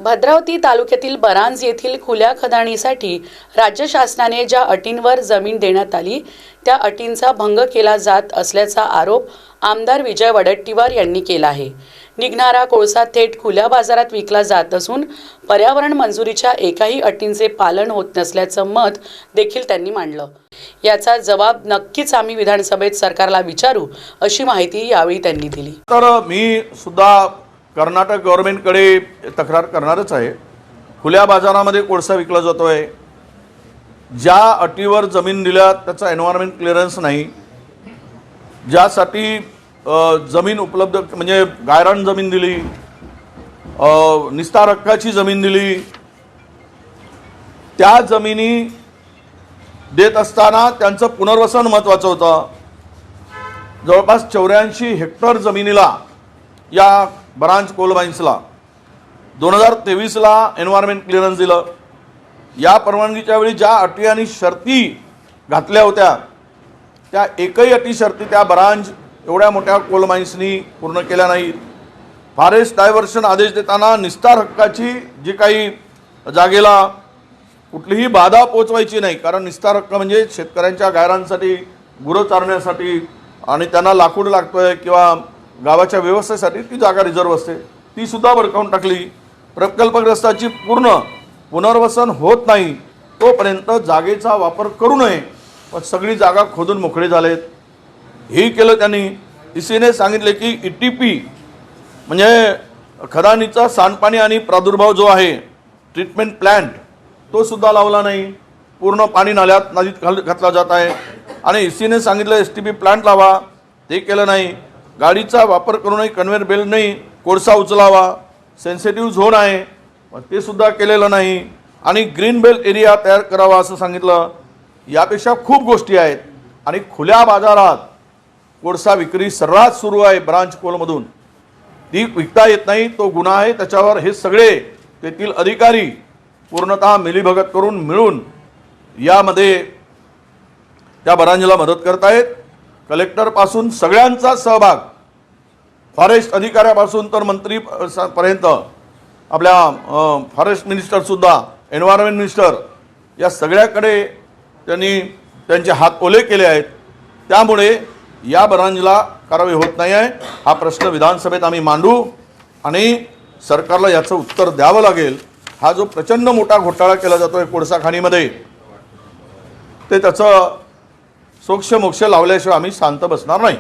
भद्रावती तालुक्यातील बरांज येथील खुल्या खदानीसाठी राज्य शासनाने ज्या अटींवर जमीन देण्यात आली त्या अटींचा भंग केला जात असल्याचा आरोप आमदार विजय वडेट्टीवार यांनी केला आहे। निघणारा कोळसा थेट खुल्या बाजारात विकला जात असून पर्यावरण मंजुरीच्या एकाही अटींचे पालन होत नसल्याचं मत देखील त्यांनी मांडलं। याचा जबाब नक्कीच आम्ही विधानसभेत सरकारला विचारू अशी माहिती यावेळी त्यांनी दिली। तर मी सुद्धा कर्नाटक गव्हर्नमेंटकडे तक्रार करणारच आहे। खुल्या बाजारामध्ये कोळसा विकला जातोय, ज्या अटीवर जमीन दिल्या त्याचा एन्व्हायरमेंट क्लिअरन्स नाही, ज्यासाठी जमीन उपलब्ध म्हणजे गायरान जमीन दिली, निस्तार हक्काची जमीन दिली, त्या जमिनी देत असताना त्यांचं पुनर्वसन महत्त्वाचं होतं। जवळपास 84 हेक्टर जमिनीला या बरांज कोल माइन्सला 2023ला एन्व्हायरमेंट क्लिअरन्स दिलं। या परवानगीच्या वेळी ज्या अटी आणि शर्ती घातल्या होत्या त्या एकही अटी शर्ती त्या बरांज एवढ्या मोठ्या कोल माइन्सनी पूर्ण केल्या नाहीत। फॉरेस्ट डायव्हर्शन आदेश देताना निस्तार हक्काची जी काही जागेला कुठलीही बाधा पोचवायची नाही, कारण निस्तार हक्क म्हणजे शेतकऱ्यांच्या गायरांसाठी, गुरं चारण्यासाठी आणि त्यांना लाकूड लागतोय किंवा गावाच्या व्यवस्थेसाठी ती जागा रिझर्व असते, ती सुद्धा भडकावून टाकली। प्रकल्पग्रस्ताची पूर्ण पुनर्वसन होत नाही तोपर्यंत जागेचा वापर करू नये, पण सगळी जागा खोदून मोकळे झालेत। हे केलं त्यांनी। ईसीने सांगितले की ETP म्हणजे खदानीचा सांडपाणी आणि प्रादुर्भाव जो आहे ट्रीटमेंट प्लांट तो सुद्धा लावला नाही, पूर्ण पाणी नदीत घातला जात आहे। आणि ईसीने सांगितलं STP प्लांट लावा, ते केलं नाही। गाडीचा वापर करू नये, कन्व्हेयर बेल्ट नाही, कोळसा उचलावा, सेन्सिटिव्ह झोन आहे ते सुद्धा केलेलं नाही। आणि ग्रीन बेल्ट एरिया तयार करावा असं सांगितलं। यापेक्षा खूप गोष्टी आहेत। आणि खुल्या बाजारात कोळसा विक्री सर्रास सुरू आहे ब्रांच कोलमधून, ती विकता येत नाही, तो गुन्हा आहे। त्याच्यावर हे सगळे तेथील अधिकारी पूर्णतः मिलीभगत करून मिळून यामध्ये त्या बरांजला मदत करतायत। कलेक्टरपासून सगळ्यांचा सहभाग, फॉरेस्ट अधिकाऱ्यापासून तर मंत्रीपर्यंत, आपल्या फॉरेस्ट मिनिस्टरसुद्धा, एन्व्हायरमेंट मिनिस्टर, या सगळ्याकडे त्यांनी त्यांचे हात ओले केले आहेत। त्यामुळे या बरांजला कारवाई होत नाही आहे। हा प्रश्न विधानसभेत आम्ही मांडू आणि सरकारला याचं उत्तर द्यावं लागेल। हा जो प्रचंड मोठा घोटाळा केला जातोय कोळसा खाणीमध्ये, ते त्याचं सोक्ष मोक्ष लावल्याशिवाय आम्ही शांत बसणार नाही।